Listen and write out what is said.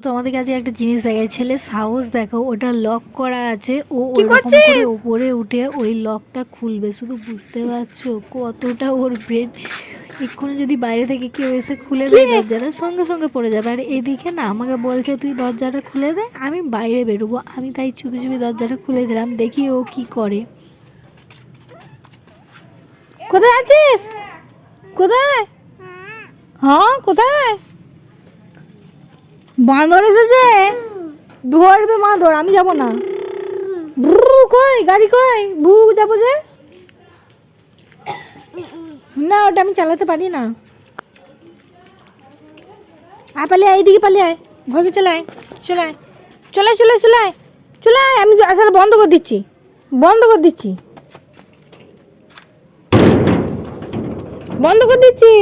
তো আমাদের কাছে একটা জিনিস দেখায়, ছেলে সাহস দেখো, ওটা লক করা আছে, ও ওরকম করে উপরে উঠে ওই লকটা খুলবে। শুধু বুঝতে পারছো কতটা ওর ব্রেন। এক্ষুনি যদি বাইরে থেকে কেউ এসে খুলে দেয় দরজাটা, সঙ্গে সঙ্গে পড়ে যাবে। আর এদিকে না আমাকে বলছে তুই দরজাটা খুলে দে, আমি বাইরে বেরোবো। আমি তাই চুপি চুপি দরজাটা খুলে দিলাম, দেখি ও কি করে। কোথায় আছিস? কোথায়? হ্যাঁ কোথায়? বাঁদর এসেছে, ধরবে বাঁদর, আমি যাব না। কই গাড়ি কই? যাবো যে না, ওটা আমি চালাতে পারি না। পালিয়ে আয়, এইদিকে পালিয়ে আয়, ঘরকে চলে আয়, চলে আয়, চলে চলে চলে আয়, চলে আয়। আমি আসলে বন্ধ করে দিচ্ছি, বন্ধ করে দিচ্ছি, বন্ধ করে দিচ্ছি।